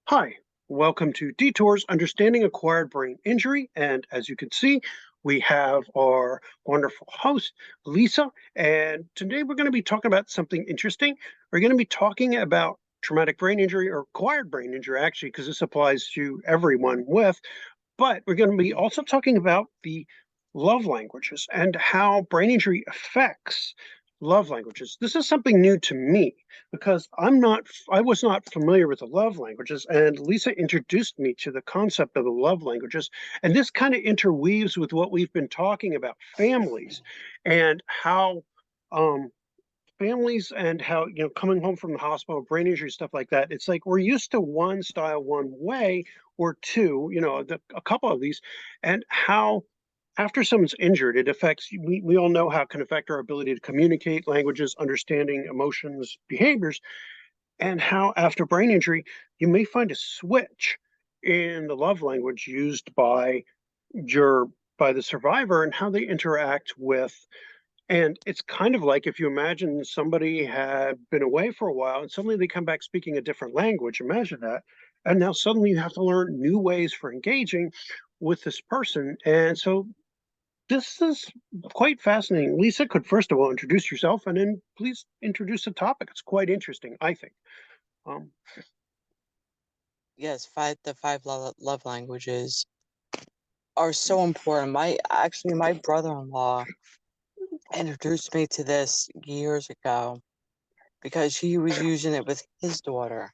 Hi, welcome to Detours Understanding Acquired Brain Injury. And as you can see, we have our wonderful host, Lisa. And today we're going to be talking about something interesting. We're going to be talking about traumatic brain injury or acquired brain injury, actually, because this applies to everyone with. But we're going to be also talking about the love languages and how brain injury affects love languages. This is something new to me because I was not familiar with the love languages, and Lisa introduced me to the concept of the love languages. And this kind of interweaves with what we've been talking about families and how um, families and how coming home from the hospital, brain injury, stuff like that. It's like we're used to one style, one way, or two, a couple of these, and how after someone's injured, it affects. We all know how it can affect our ability to communicate, languages, understanding, emotions, behaviors, and how after brain injury, you may find a switch in the love language used your by the survivor and how they interact with. And it's kind of like if you imagine somebody had been away for a while and suddenly they come back speaking a different language. Imagine that. And now suddenly you have to learn new ways for engaging with this person. And so this is quite fascinating. Lisa could first of all introduce yourself and then please introduce the topic. It's quite interesting, I think. Um, Yes, the five love languages are so important. My brother-in-law introduced me to this years ago because he was using it with his daughter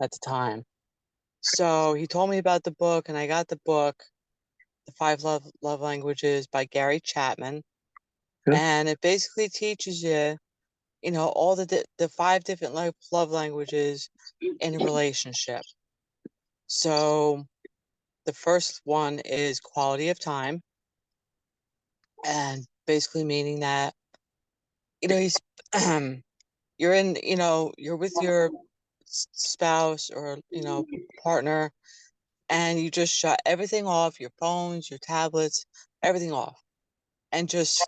at the time. So he told me about the book, and I got the book, The Five Love Languages by Gary Chapman, yeah. and it basically teaches you, all the five different love languages in a relationship. So the first one is quality of time, and basically meaning that, he's you're with your spouse or, partner, and you just shut everything off, your phones, your tablets, everything off, and just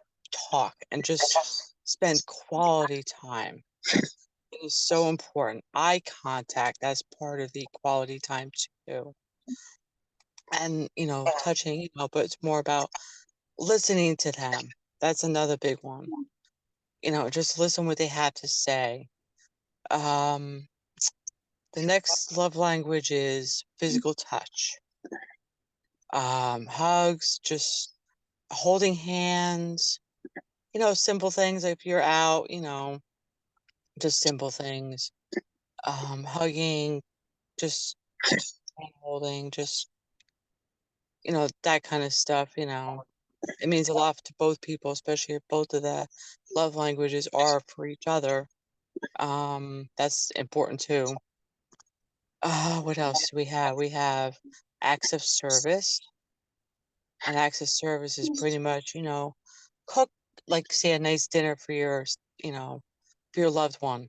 talk and just spend quality time. It is so important. Eye contact, that's part of the quality time too. And, touching, but it's more about listening to them. That's another big one. Just listen what they have to say. Um, the next love language is physical touch. Hugs, just holding hands, simple things like if you're out, just simple things. Hugging, just hand holding, just, that kind of stuff, It means a lot to both people, especially if both of the love languages are for each other. That's important too. What else do we have? We have acts of service. And acts of service is pretty much, cook, like, say, a nice dinner for for your loved one.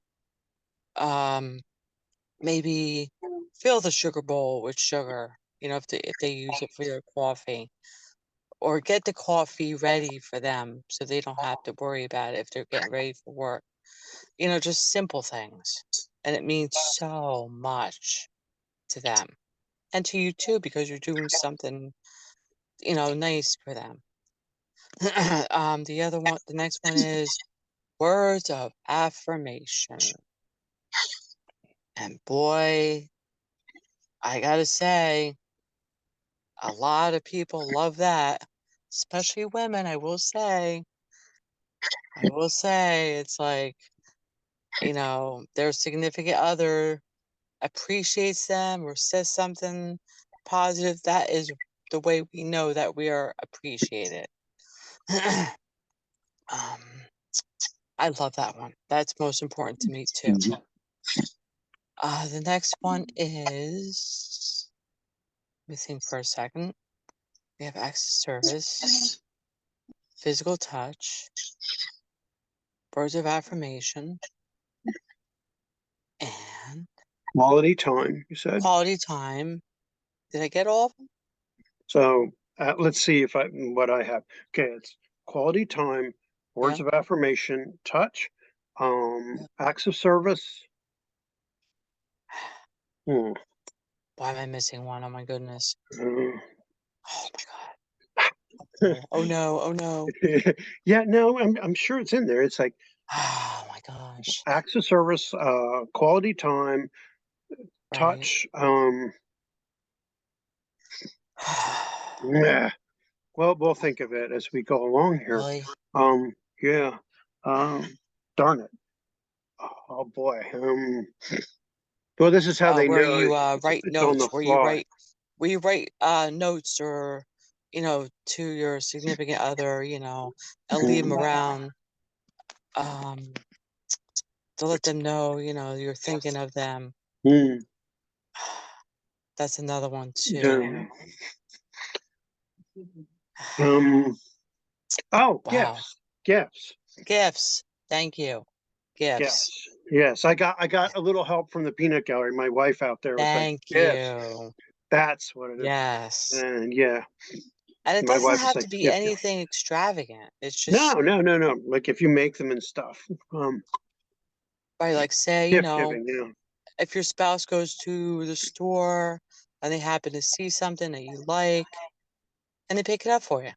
Um, Maybe fill the sugar bowl with sugar, if they use it for their coffee, or get the coffee ready for them so they don't have to worry about it if they're getting ready for work. Just simple things. And it means so much to them and to you too because you're doing something, nice for them. The next one is words of affirmation. And boy, I gotta say, a lot of people love that, especially women, I will say. I will say it's like, their significant other appreciates them or says something positive. That is the way we know that we are appreciated. um, I love that one. That's most important to me too. The next one is, let me think for a second. We have acts of service, physical touch, words of affirmation, and Quality time, you said. quality time. Did I get all of them? So let's see if what I have. Okay, it's quality time, words Yeah. of affirmation, touch, Yeah. acts of service. Hmm. Why am I missing one? Oh my goodness. Uh, Oh my God. Oh no. Oh no. yeah, no, I'm sure it's in there. It's like Oh my gosh. acts of service, quality time, Right. touch. Yeah. Well, we'll think of it as we go along here. Really? Um, yeah. Um, darn it. Oh boy. Well, this is how they Where know you write it's on the notes, fly. where you write notes or to your significant other, and leave them Mm, around um to let them know, you're thinking of them. mm, That's another one too. yeah. Um, oh, Wow. gifts, gifts, Gifts. Thank you. Gifts. gifts. Yes, I got a little help from the peanut gallery. My wife out there was like, Thank gifts. you. That's what it is. Yes. And yeah, And it my doesn't wife was have like, to be gift giving. anything extravagant. It's No, just no, no, no. Like if you make them and stuff. by like say, Gift giving. Yeah. if your spouse goes to the store and they happen to see something that you like and they pick it up for you.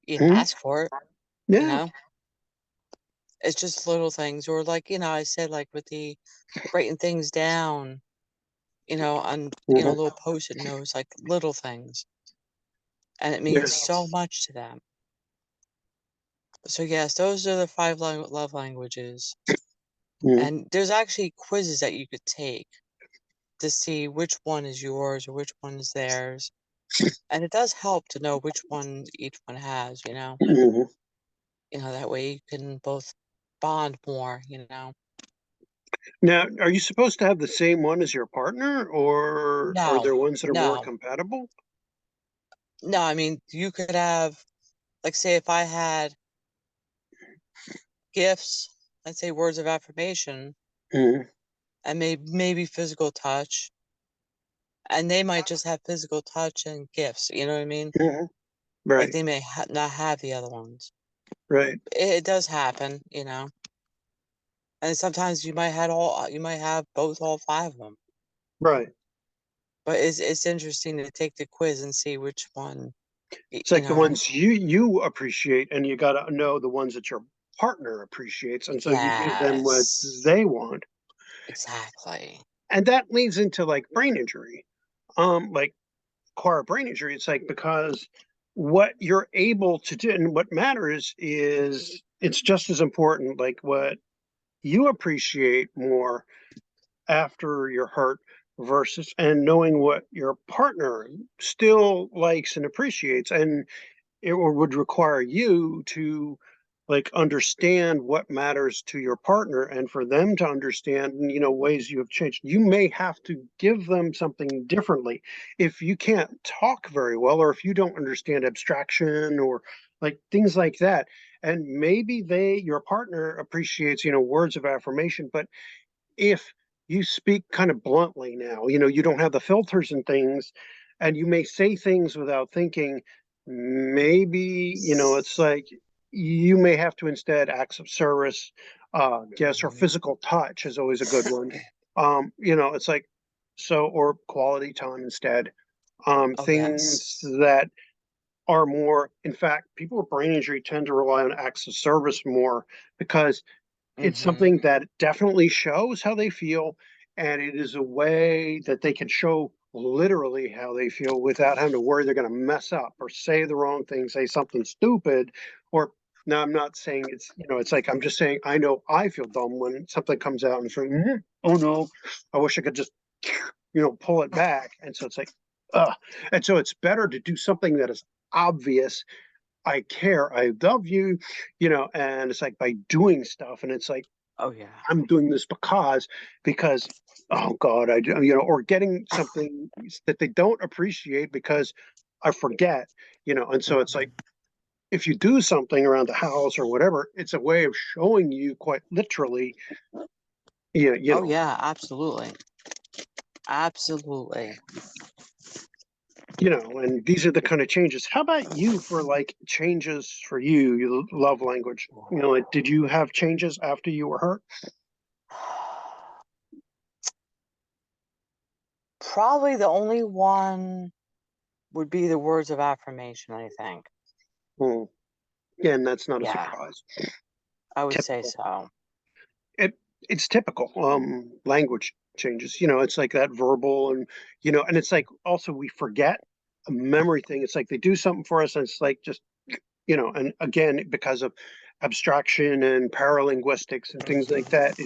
You didn't Mhm. ask for it, you Yeah. know? It's just little things. Or like, I said like with the writing things down, on Mhm. little post-it notes, like little things. And it means so Yes. much to them. So yes, those are the five love languages. Mhm. And there's actually quizzes that you could take to see which one is yours or which one is theirs. And it does help to know which one each one has, Mhm. that way you can both bond more. Now, are you supposed to have the same one as your partner, or are No, there ones that are more no, compatible? no, I mean, you could have, like, say, if I had gifts, let's say words of affirmation, Mhm. and maybe physical touch, and they might just have physical touch and gifts, you know what I mean? Mhm. Like, Right. they may not have the other ones. Right. It does happen. And sometimes you might have both all five of them. Right. But it's interesting to take the quiz and see which one, y It's you like the know ones you appreciate, and you got to know the ones that your partner appreciates, and so you give them what Yes, they want, exactly. and that leads into like brain injury. Like acquired brain injury. It's like because what you're able to do and what matters is it's just as important. Like what you appreciate more after you're hurt versus and knowing what your partner still likes and appreciates, and it would require you to like understand what matters to your partner and for them to understand, ways you have changed. You may have to give them something differently if you can't talk very well, or if you don't understand abstraction or like things like that. And maybe your partner appreciates, words of affirmation, but if you speak kind of bluntly now, you don't have the filters and things, and you may say things without thinking, maybe, it's like you may have to instead acts of service, yes, or Mhm. physical touch is always a good one. It's like so, or quality time instead. Oh, yes. Things that are more, in fact, people with brain injury tend to rely on acts of service more because it's Mhm. something that definitely shows how they feel, and it is a way that they can show literally how they feel without having to worry they're going to mess up or say the wrong thing, say something stupid, or now I'm not saying it's like I'm just saying I know I feel dumb when something comes out and it's like, oh no, I wish I could just pull it back, and so it's like, uh, and so it's better to do something that is obvious. I care, I love you, and it's like by doing stuff, and it's like Oh, yeah. I'm doing this because oh God, or getting something that they don't appreciate because I forget, and so it's like Mhm. if you do something around the house or whatever, it's a way of showing you quite literally, yeah, Oh, yeah, absolutely. Absolutely. and these are the kind of changes. How about you for like changes for you, your love language? Like, did you have changes after you were hurt? Probably the only one would be the words of affirmation, I think. Hmm. Yeah, and that's not a Yeah, surprise. I would say Typical. so. It's typical. Language changes. It's like that verbal and and it's like also we forget a memory thing. It's like they do something for us, and it's like just and again, because of abstraction and paralinguistics and things like that,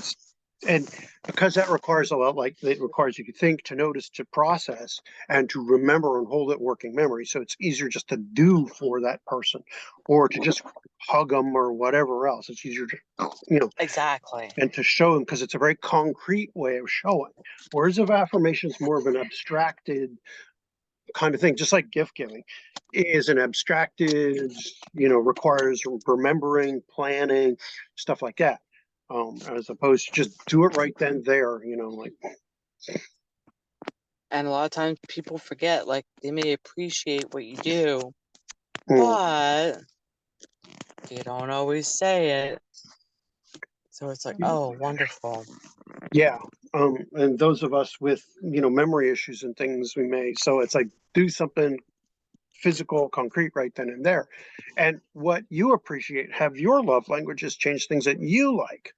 and because that requires a lot, like it requires you to think, to notice, to process, and to remember and hold it working memory. So it's easier just to do for that person, or to just hug them or whatever else. It's easier to, Exactly. and to show them because it's a very concrete way of showing. Words of affirmation is more of an abstracted kind of thing, just like gift giving is an abstracted, requires remembering, planning, stuff like that. As opposed to just do it right then there, like And a lot of times people forget, like, they may appreciate what you do, mm, but you don't always say it. So it's like, oh, wonderful. yeah. And those of us with, memory issues and things we may, so it's like do something physical, concrete right then and there. And what you appreciate, have your love languages changed things that you like?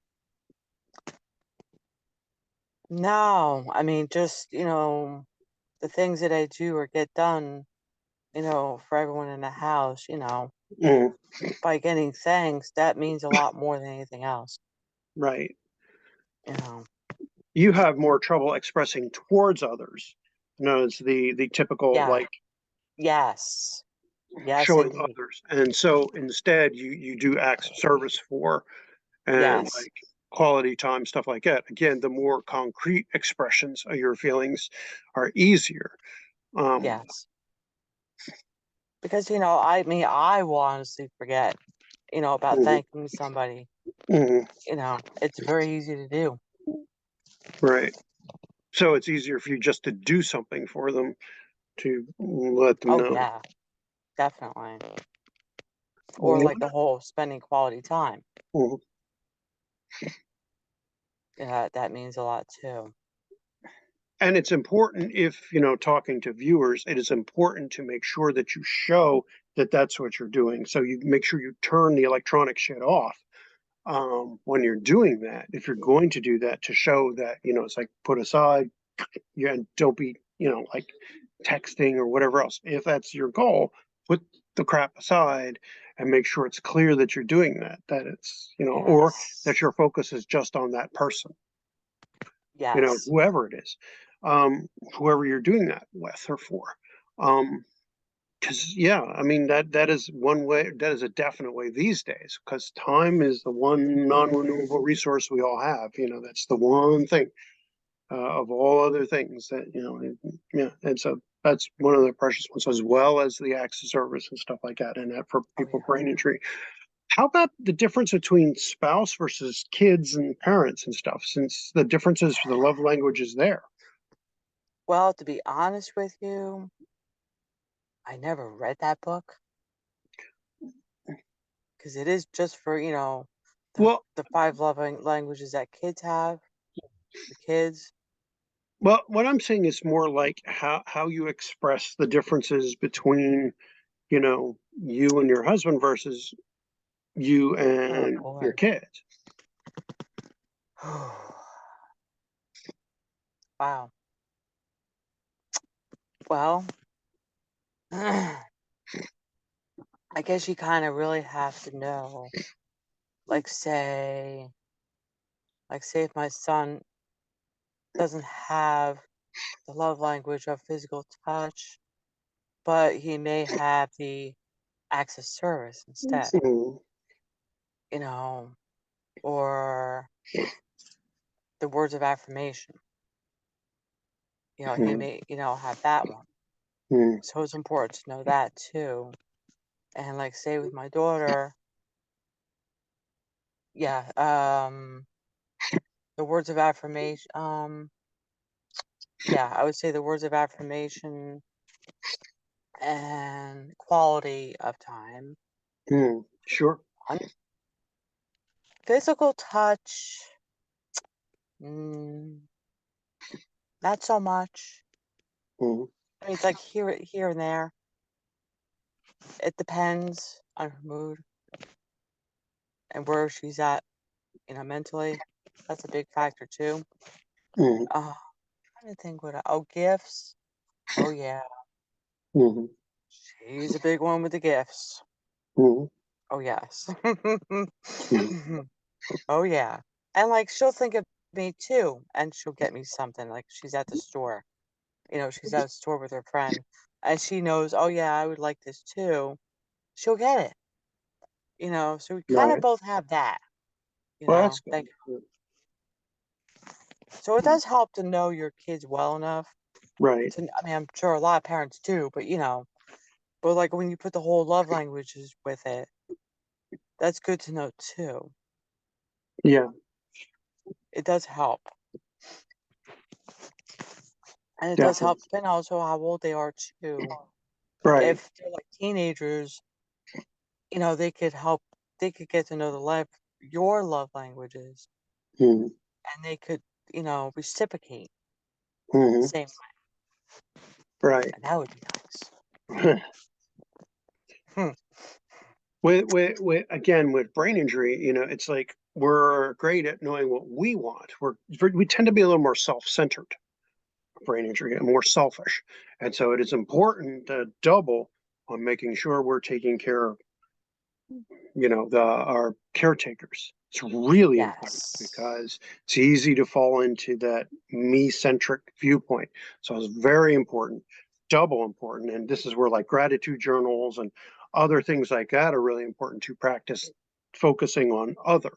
No, I mean, just, the things that I do or get done, for everyone in the house, Mm, by getting thanks, that means a lot more than anything else, right. you know. You have more trouble expressing towards others. It's the typical Yeah. like Yes. Yes, showing indeed. others, and so instead you do acts of service for and Yes. like quality time, stuff like that. Again, the more concrete expressions of your feelings are easier. Um, Yes. Because, I mean, I will honestly forget, about mhm, thanking somebody. mhm, It's very easy to do. right. So it's easier for you just to do something for them to let them Oh, know. yeah, definitely. Or like What? the whole spending quality time. Mhm. Yeah, that means a lot too. And it's important if, talking to viewers, it is important to make sure that you show that that's what you're doing. So you make sure you turn the electronic shit off when you're doing that. If you're going to do that, to show that, it's like put aside, yeah, don't be, like texting or whatever else. If that's your goal, put the crap aside and make sure it's clear that you're doing that, that it's, or that Yes. your focus is just on that person, Yes. whoever it is, whoever you're doing that with or for. Because yeah, I mean that is one way. That is a definite way these days. Because time is the one non-renewable resource we all have. That's the one thing of all other things that yeah. And so that's one of the precious ones, as well as the acts of service and stuff like that. And that for Oh, people yeah. brain injury. How about the difference between spouse versus kids and parents and stuff? Since the differences for the love language is there. Well, to be honest with you, I never read that book because it is just for, the Well, the five loving languages that kids have for kids. what I'm saying is more like how you express the differences between, you and your husband versus you Oh and your boy. kids. Wow. Well, I guess you kind of really have to know, like say if my son doesn't have the love language of physical touch, but he may have the acts of service instead, Mhm. you know, or the words of affirmation. He Mhm. may, have that one. Mhm. So it's important to know that too. And like say with my daughter, yeah, the words of affirmation, yeah, I would say the words of affirmation and quality of time. Mhm. Sure. Physical touch, mm, not so much. Mm, I mean, it's like here and there. It depends on her mood and where she's at, mentally. That's a big factor too. mm, Trying to think gifts. Oh yeah, mm, she's a big one with the gifts. mm, Oh yes. mm. Oh yeah. And like she'll think of me too, and she'll get me something. Like she's at the store. She's at a store with her friend, and she knows, oh yeah, I would like this too. She'll get it. So we kind of Right. both have that. Well, that's Like good. so it does help to know your kids well enough Right. to. I mean, I'm sure a lot of parents do, but but like when you put the whole love languages with it, that's good to know too. Yeah. It does help. And it does help Definitely. depending also how old they are too. Like Right. if they're like teenagers, they could get to know your love languages Mm, and they could, reciprocate the mm, same way. right. And that would be nice. Hmm. With again with brain injury, it's like we're great at knowing what we want. We tend to be a little more self-centered, brain injury, and more selfish, and so it is important to double on making sure we're taking care of the our caretakers. It's really important Yes. because it's easy to fall into that me-centric viewpoint. So it's very important, double important. And this is where like gratitude journals and other things like that are really important to practice focusing on other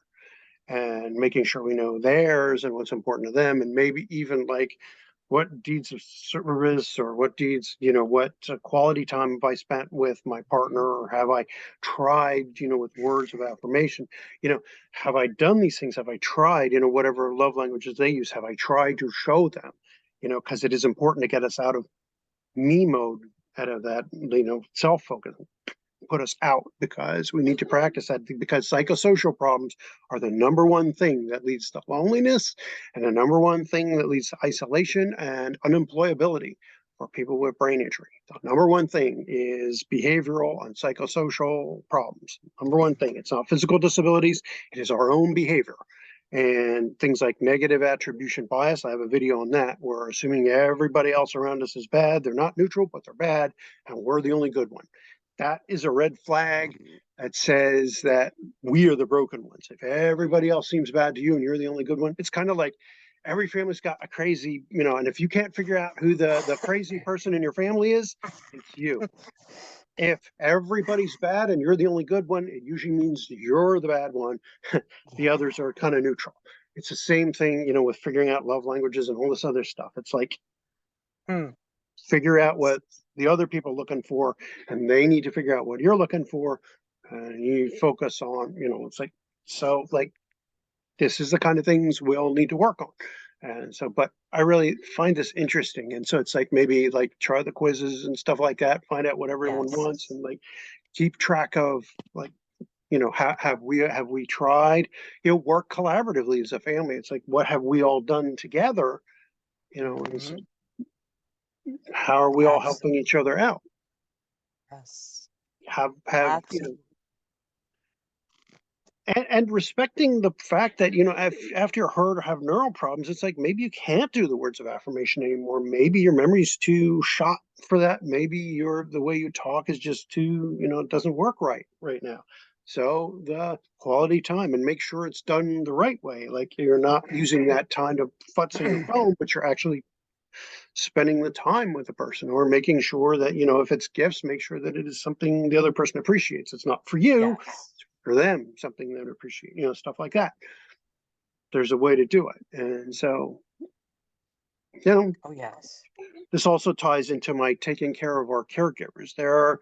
and making sure we know theirs and what's important to them, and maybe even like what deeds of service or what deeds, what quality time have I spent with my partner, or have I tried, with words of affirmation, have I done these things? Have I tried, whatever love languages they use? Have I tried to show them, because it is important to get us out of me mode, out of that, self focus, put us out, because we need to practice that, because psychosocial problems are the number one thing that leads to loneliness, and the number one thing that leads to isolation and unemployability for people with brain injury. The number one thing is behavioral and psychosocial problems. Number one thing. It's not physical disabilities, it is our own behavior. And things like negative attribution bias, I have a video on that. We're assuming everybody else around us is bad. They're not neutral, but they're bad, and we're the only good one. That is a red flag that says that we are the broken ones. If everybody else seems bad to you and you're the only good one, it's kind of like every family's got a crazy, and if you can't figure out who the crazy person in your family is, it's you. If everybody's bad and you're the only good one, it usually means you're the bad one. The Yeah. others are kind of neutral. It's the same thing, with figuring out love languages and all this other stuff. It's like Hmm. figure out what the other people are looking for, and they need to figure out what you're looking for, and you focus on, it's like, so like this is the kind of things we all need to work on. And so, but I really find this interesting, and so it's like maybe like try the quizzes and stuff like that, find out what everyone Yes. wants, and like keep track of like, have we tried, work collaboratively as a family. It's like, what have we all done together, and it's Hmm. like, how are we all Yes. helping each other out? Yes. Have Absolutely. and respecting the fact that, after you're hurt or have neural problems, it's like maybe you can't do the words of affirmation anymore. Maybe your memory's too shot for that. Maybe the way you talk is just too, it doesn't work right now. So the quality time, and make sure it's done the right way. Like you're not using that time to futz in your phone, but you're actually spending the time with the person, or making sure that, if it's gifts, make sure that it is something the other person appreciates. It's not for you, Yes. for them, something that appreciate, stuff like that. There's a way to do it. And so, you know, Oh yes. this also ties into my taking care of our caregivers. There are,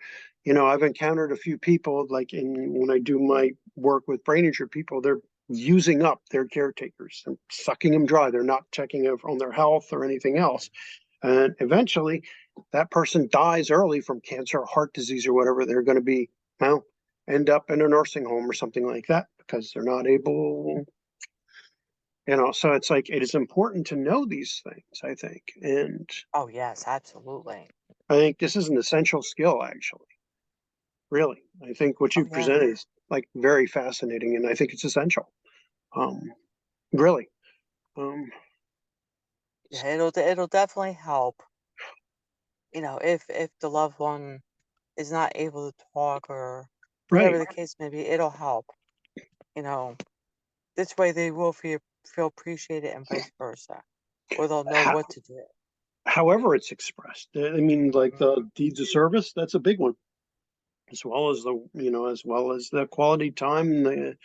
I've encountered a few people, like when I do my work with brain injured people, they're using up their caretakers and sucking them dry. They're not checking on their health or anything else. And eventually that person dies early from cancer or heart disease or whatever. They're going to be, well, end up in a nursing home or something like that, because they're not able So it's like it is important to know these things, I think. And Oh, yes, absolutely. I think this is an essential skill, actually. Really. I think what Oh, you yeah. presented is like very fascinating, and I think it's essential. Um, really. Um, Yeah, it'll definitely help, if the loved one is not able to talk or right. whatever the case may be, it'll help, you know. This way they will feel appreciated and vice versa, or they'll know How, what to do. however it's expressed. I mean, like the deeds of service, that's a big one, as well as as well as the quality time, the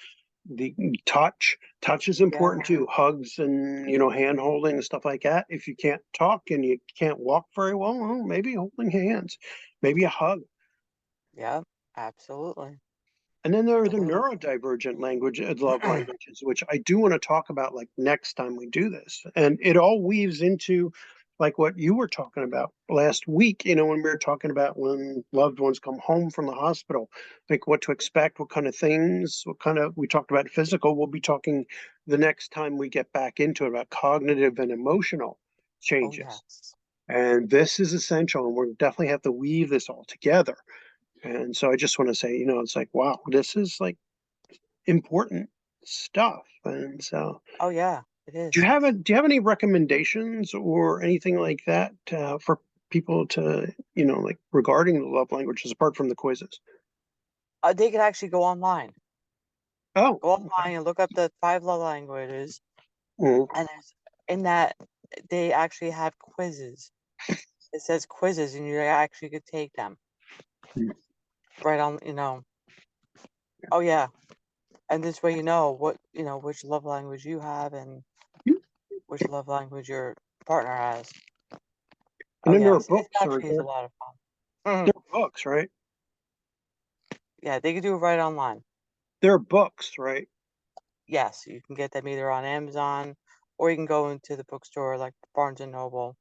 touch. Touch is Yeah, important too. Hugs and hand holding and stuff like that. If you can't talk and you can't walk very well, maybe holding hands, maybe a hug. yeah, absolutely. And then there are the Absolutely. neurodivergent love languages, which I do want to talk about like next time we do this. And it all weaves into like what you were talking about last week, when we were talking about when loved ones come home from the hospital, like what to expect, what kind of things, we talked about physical. We'll be talking the next time we get back into it about cognitive and emotional Oh, changes. yes. And this is essential, and we're definitely have to weave this all together. And so I just want to say, it's like, wow, this is like important stuff. And so, Oh, yeah, it is. do you have any recommendations or anything like that for people to, like regarding the love languages apart from the quizzes? They can actually go online. Oh, Go okay. online and look up the 5 love languages, Mm, and there's in that, they actually have quizzes. It says quizzes, and you actually could take them mm, right on. Oh, yeah, and this way you know which love language you have and mm. which love language your partner has. And Oh, then there are yes, it books, aren't actually is a there? lot of fun. There Mhm. are books, right? Yeah, they could do it right online. There are books, right? Yes, you can get them either on Amazon or you can go into the bookstore like Barnes& and Noble.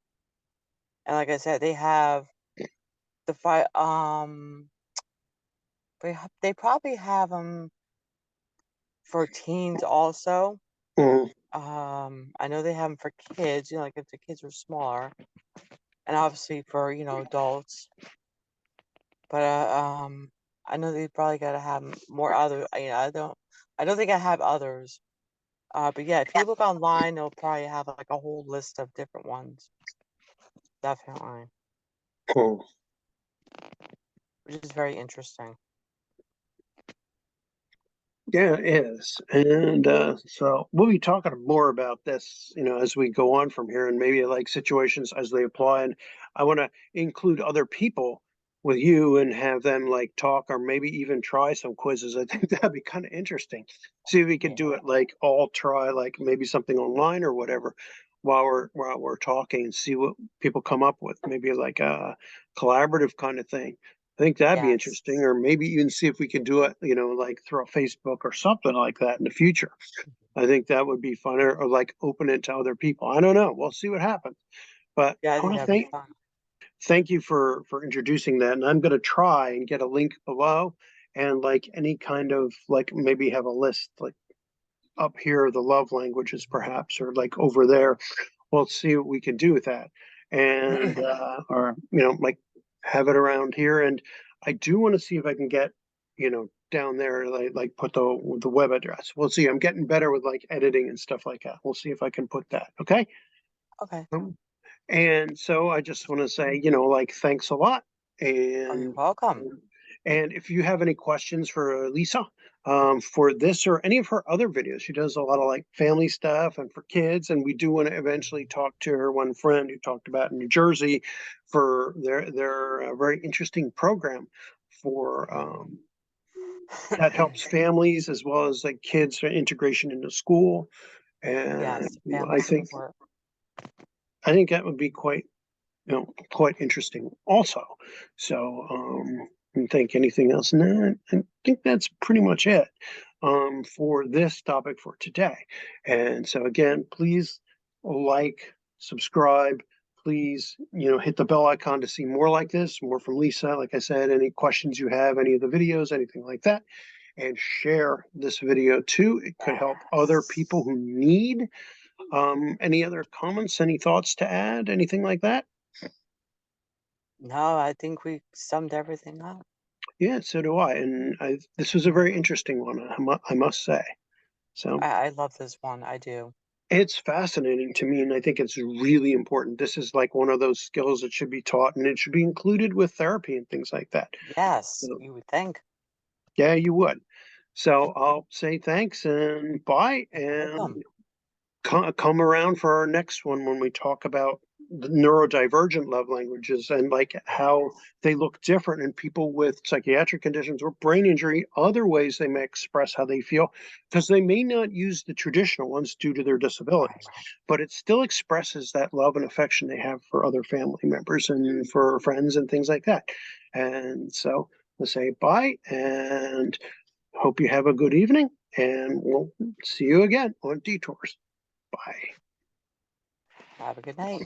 And like I said, they have the 5, they probably have them for teens also. Mm, I know they have them for kids, like if the kids are smaller, and obviously for, adults. But, I know they probably gotta have more other I don't think I have others. But yeah, if you look online, they'll probably have, like, a whole list of different ones, definitely, mm. which is very interesting. Yeah, it is. And so we'll be talking more about this, as we go on from here and maybe like situations as they apply. And I want to include other people with you and have them like talk or maybe even try some quizzes. I think that'd be kind of interesting. See if we could Yeah. do it like all try like maybe something online or whatever while we're talking and see what people come up with. Maybe like a collaborative kind of thing. I think that'd be Yes. interesting, or maybe even see if we can do it, like through a Facebook or something like that in the future. I think that would be fun, or like open it to other people. I don't know. We'll see what happens. But Yeah, I I think want to that'd be fun. thank you for introducing that, and I'm going to try and get a link below, and like any kind of like maybe have a list like up here the love languages perhaps, or like over there. We'll see what we can do with that, and or like have it around here. And I do want to see if I can get down there like put the web address. We'll see. I'm getting better with like editing and stuff like that. We'll see if I can put that. Okay. Okay. And so I just want to say, like thanks a lot. Oh, you're And welcome. and if you have any questions for Lisa, for this or any of her other videos, she does a lot of like family stuff and for kids. And we do want to eventually talk to her one friend who talked about in New Jersey for their very interesting program for that helps families as well as like kids integration into school. And Yes, I family think support. I think that would be quite interesting also. So, and think anything else? No, I think that's pretty much it for this topic for today. And so again, please like, subscribe, please, hit the bell icon to see more like this, more from Lisa. Like I said, any questions you have, any of the videos, anything like that. and share this video too. It could help other people who need. Any other comments, any thoughts to add, anything like that? No, I think we summed everything up. Yeah, so do I. And this was a very interesting one, I must say. So I love this one. I do. it's fascinating to me, and I think it's really important. This is like one of those skills that should be taught, and it should be included with therapy and things like that. Yes, So, you would think. yeah, you would. So I'll say thanks and bye, You're welcome. and come around for our next one when we talk about the neurodivergent love languages and like how they look different in people with psychiatric conditions or brain injury, other ways they may express how they feel, because they may not use the traditional ones due to their disabilities, Right. but it still expresses that love and affection they have for other family members and for friends and things like that. And so let's say bye and hope you have a good evening, and we'll see you again on Detours. Bye. Have a good night.